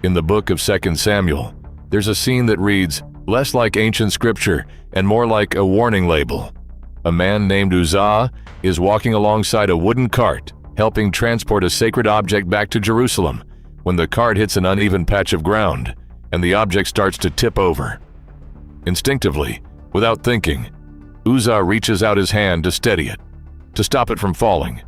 In the book of 2 Samuel, there's a scene that reads less like ancient scripture and more like a warning label. A man named Uzzah is walking alongside a wooden cart, helping transport a sacred object back to Jerusalem, when the cart hits an uneven patch of ground and the object starts to tip over. Instinctively, without thinking, Uzzah reaches out his hand to steady it, to stop it from falling.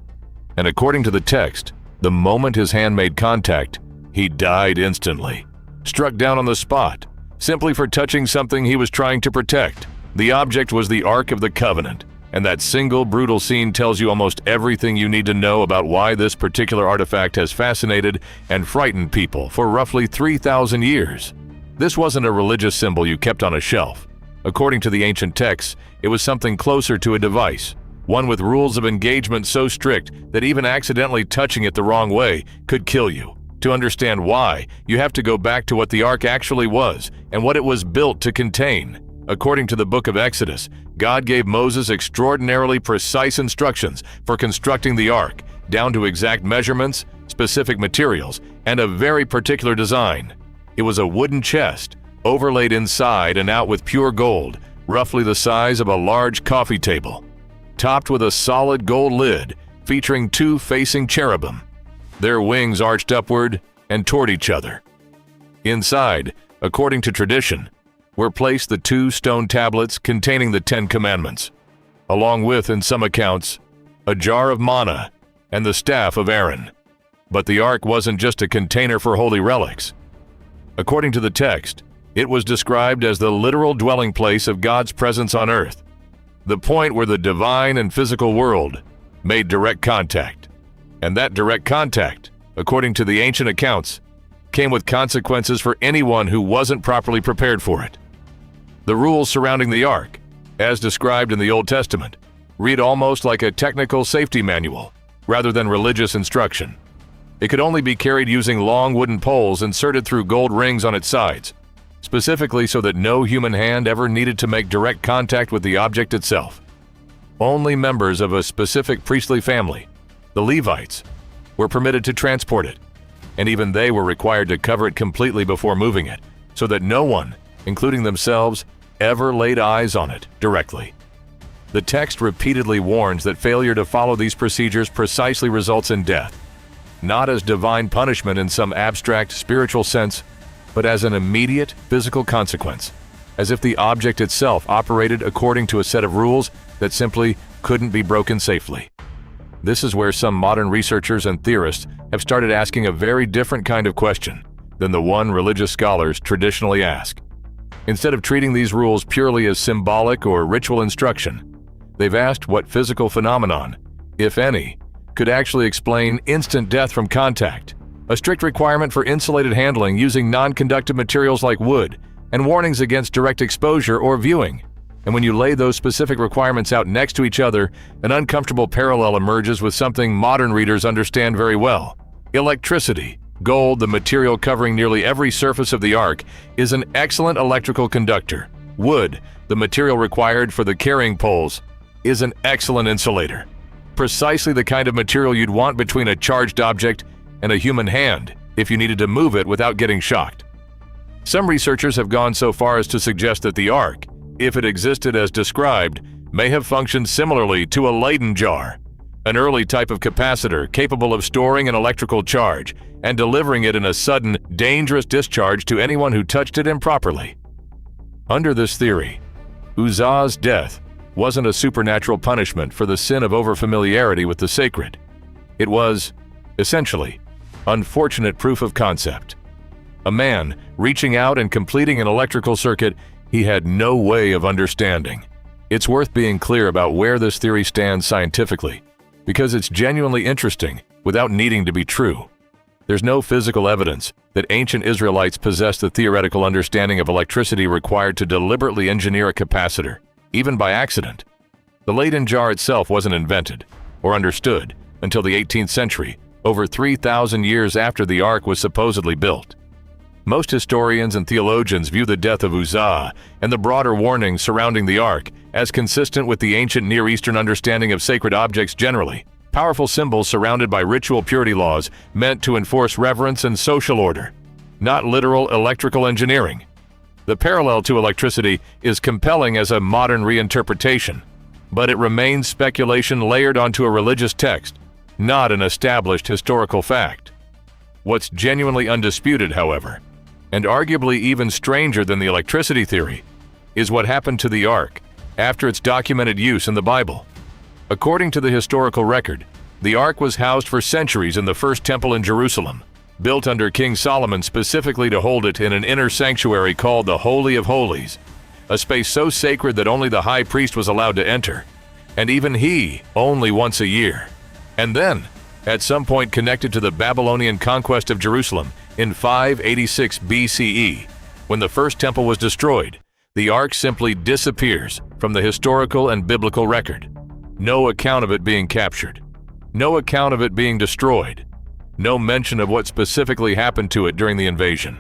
And according to the text, the moment his hand made contact, he died instantly, struck down on the spot, simply for touching something he was trying to protect. The object was the Ark of the Covenant, and that single brutal scene tells you almost everything you need to know about why this particular artifact has fascinated and frightened people for roughly 3,000 years. This wasn't a religious symbol you kept on a shelf. According to the ancient texts, it was something closer to a device, one with rules of engagement so strict that even accidentally touching it the wrong way could kill you. To understand why, you have to go back to what the Ark actually was and what it was built to contain. According to the book of Exodus, God gave Moses extraordinarily precise instructions for constructing the Ark, down to exact measurements, specific materials, and a very particular design. It was a wooden chest, overlaid inside and out with pure gold, roughly the size of a large coffee table, topped with a solid gold lid featuring two facing cherubim, their wings arched upward and toward each other. Inside, according to tradition, were placed the 2 stone tablets containing the 10 Commandments, along with, in some accounts, a jar of manna and the staff of Aaron. But the Ark wasn't just a container for holy relics. According to the text, it was described as the literal dwelling place of God's presence on earth, the point where the divine and physical world made direct contact. And that direct contact, according to the ancient accounts, came with consequences for anyone who wasn't properly prepared for it. The rules surrounding the Ark, as described in the Old Testament, read almost like a technical safety manual rather than religious instruction. It could only be carried using long wooden poles inserted through gold rings on its sides, specifically so that no human hand ever needed to make direct contact with the object itself. Only members of a specific priestly family, the Levites, were permitted to transport it, and even they were required to cover it completely before moving it, so that no one, including themselves, ever laid eyes on it directly. The text repeatedly warns that failure to follow these procedures precisely results in death, not as divine punishment in some abstract spiritual sense, but as an immediate physical consequence, as if the object itself operated according to a set of rules that simply couldn't be broken safely. This is where some modern researchers and theorists have started asking a very different kind of question than the one religious scholars traditionally ask. Instead of treating these rules purely as symbolic or ritual instruction, they've asked what physical phenomenon, if any, could actually explain instant death from contact, a strict requirement for insulated handling using non-conductive materials like wood, and warnings against direct exposure or viewing. And when you lay those specific requirements out next to each other, an uncomfortable parallel emerges with something modern readers understand very well. Electricity. Gold, the material covering nearly every surface of the Ark, is an excellent electrical conductor. Wood, the material required for the carrying poles, is an excellent insulator. Precisely the kind of material you'd want between a charged object and a human hand if you needed to move it without getting shocked. Some researchers have gone so far as to suggest that the Ark, if it existed as described, may have functioned similarly to a Leyden jar, an early type of capacitor capable of storing an electrical charge and delivering it in a sudden, dangerous discharge to anyone who touched it improperly. Under this theory, Uzzah's death wasn't a supernatural punishment for the sin of overfamiliarity with the sacred. It was, essentially, unfortunate proof of concept. A man reaching out and completing an electrical circuit he had no way of understanding. It's worth being clear about where this theory stands scientifically, because it's genuinely interesting without needing to be true. There's no physical evidence that ancient Israelites possessed the theoretical understanding of electricity required to deliberately engineer a capacitor, even by accident. The Leyden jar itself wasn't invented or understood until the 18th century, over 3,000 years after the Ark was supposedly built. Most historians and theologians view the death of Uzzah and the broader warnings surrounding the Ark as consistent with the ancient Near Eastern understanding of sacred objects generally, powerful symbols surrounded by ritual purity laws meant to enforce reverence and social order. not literal electrical engineering. The parallel to electricity is compelling as a modern reinterpretation, but it remains speculation layered onto a religious text, not an established historical fact. What's genuinely undisputed, however, and arguably even stranger than the electricity theory, is what happened to the Ark after its documented use in the Bible. According to the historical record, the Ark was housed for centuries in the first temple in Jerusalem, built under King Solomon specifically to hold it in an inner sanctuary called the Holy of Holies, a space so sacred that only the high priest was allowed to enter, and even he only once a year. And then, at some point connected to the Babylonian conquest of Jerusalem in 586 BCE, when the first temple was destroyed, the Ark simply disappears from the historical and biblical record. No account of it being captured. No account of it being destroyed. No mention of what specifically happened to it during the invasion.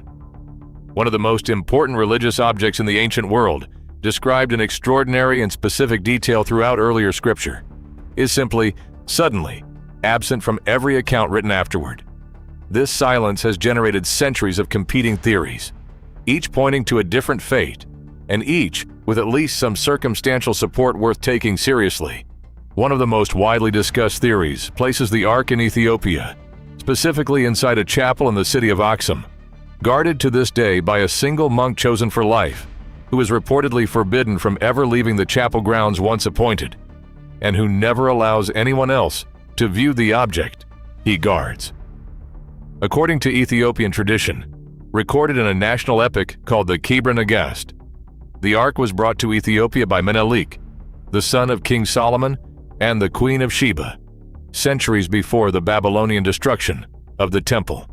One of the most important religious objects in the ancient world, described in extraordinary and specific detail throughout earlier scripture, is simply, suddenly, absent from every account written afterward. This silence has generated centuries of competing theories, each pointing to a different fate, and each with at least some circumstantial support worth taking seriously. One of the most widely discussed theories places the Ark in Ethiopia, specifically inside a chapel in the city of Aksum, guarded to this day by a single monk chosen for life, who is reportedly forbidden from ever leaving the chapel grounds once appointed, and who never allows anyone else to view the object he guards. According to Ethiopian tradition, recorded in a national epic called the Kebra Nagast, the Ark was brought to Ethiopia by Menelik, the son of King Solomon and the Queen of Sheba, centuries before the Babylonian destruction of the temple.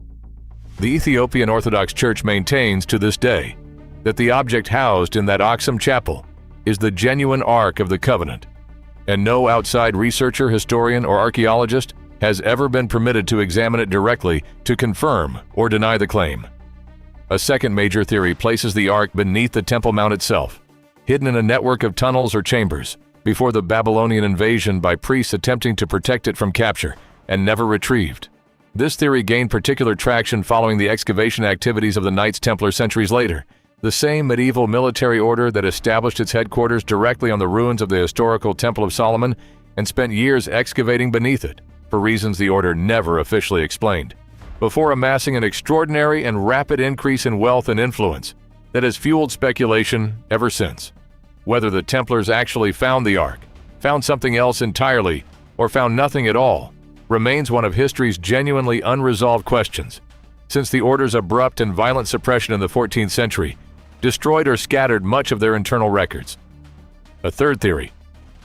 The Ethiopian Orthodox Church maintains to this day that the object housed in that Aksum chapel is the genuine Ark of the Covenant, and no outside researcher, historian, or archaeologist has ever been permitted to examine it directly to confirm or deny the claim. A second major theory places the Ark beneath the Temple Mount itself, hidden in a network of tunnels or chambers, before the Babylonian invasion by priests attempting to protect it from capture, and never retrieved. This theory gained particular traction following the excavation activities of the Knights Templar centuries later, the same medieval military order that established its headquarters directly on the ruins of the historical Temple of Solomon and spent years excavating beneath it, for reasons the order never officially explained, before amassing an extraordinary and rapid increase in wealth and influence that has fueled speculation ever since. Whether the Templars actually found the Ark, found something else entirely, or found nothing at all, remains one of history's genuinely unresolved questions, since the order's abrupt and violent suppression in the 14th century destroyed or scattered much of their internal records. A third theory,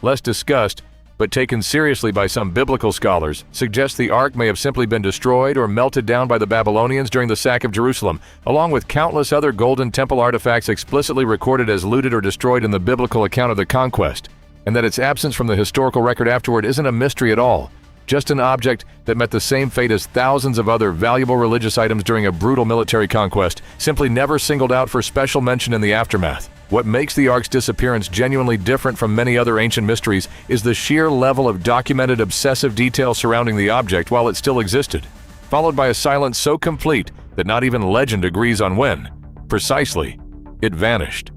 less discussed but taken seriously by some biblical scholars, suggests the Ark may have simply been destroyed or melted down by the Babylonians during the sack of Jerusalem, along with countless other Golden Temple artifacts explicitly recorded as looted or destroyed in the biblical account of the conquest, and that its absence from the historical record afterward isn't a mystery at all, just an object that met the same fate as thousands of other valuable religious items during a brutal military conquest, simply never singled out for special mention in the aftermath. What makes the Ark's disappearance genuinely different from many other ancient mysteries is the sheer level of documented obsessive detail surrounding the object while it still existed, followed by a silence so complete that not even legend agrees on when, precisely, it vanished.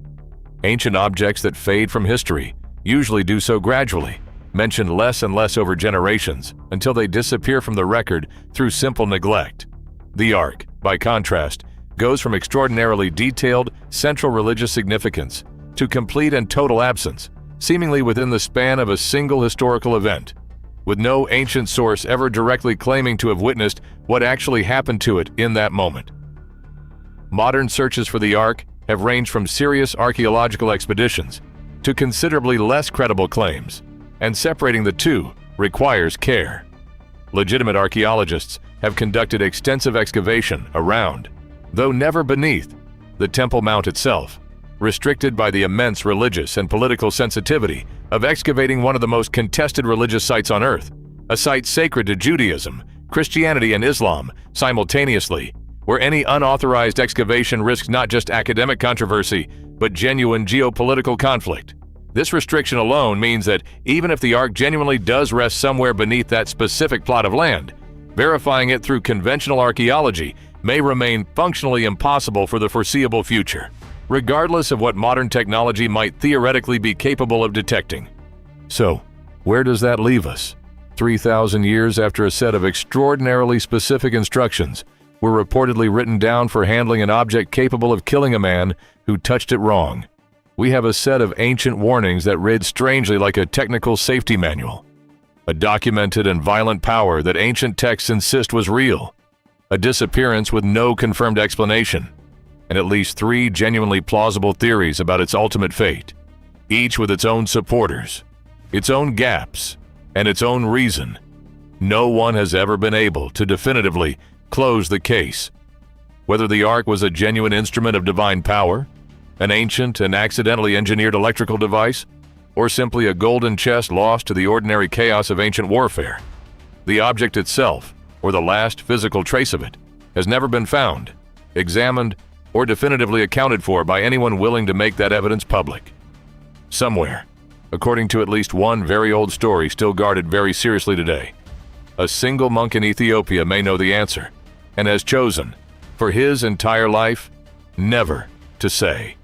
Ancient objects that fade from history usually do so gradually, mentioned less and less over generations, until they disappear from the record through simple neglect. The Ark, by contrast, goes from extraordinarily detailed, central religious significance to complete and total absence, seemingly within the span of a single historical event, with no ancient source ever directly claiming to have witnessed what actually happened to it in that moment. Modern searches for the Ark have ranged from serious archaeological expeditions to considerably less credible claims, and separating the two requires care. Legitimate archaeologists have conducted extensive excavation around, though never beneath, the Temple Mount itself, restricted by the immense religious and political sensitivity of excavating one of the most contested religious sites on Earth, a site sacred to Judaism, Christianity, and Islam simultaneously, where any unauthorized excavation risks not just academic controversy, but genuine geopolitical conflict. This restriction alone means that even if the Ark genuinely does rest somewhere beneath that specific plot of land, verifying it through conventional archaeology may remain functionally impossible for the foreseeable future, regardless of what modern technology might theoretically be capable of detecting. So, where does that leave us? 3,000 years after a set of extraordinarily specific instructions were reportedly written down for handling an object capable of killing a man who touched it wrong, we have a set of ancient warnings that read strangely like a technical safety manual. A documented and violent power that ancient texts insist was real. A disappearance with no confirmed explanation, and at least 3 genuinely plausible theories about its ultimate fate, each with its own supporters, its own gaps, and its own reason. No one has ever been able to definitively close the case. Whether the Ark was a genuine instrument of divine power, an ancient and accidentally engineered electrical device, or simply a golden chest lost to the ordinary chaos of ancient warfare, the object itself, or the last physical trace of it, has never been found, examined, or definitively accounted for by anyone willing to make that evidence public. Somewhere, according to at least one very old story still guarded very seriously today, a single monk in Ethiopia may know the answer, and has chosen, for his entire life, never to say.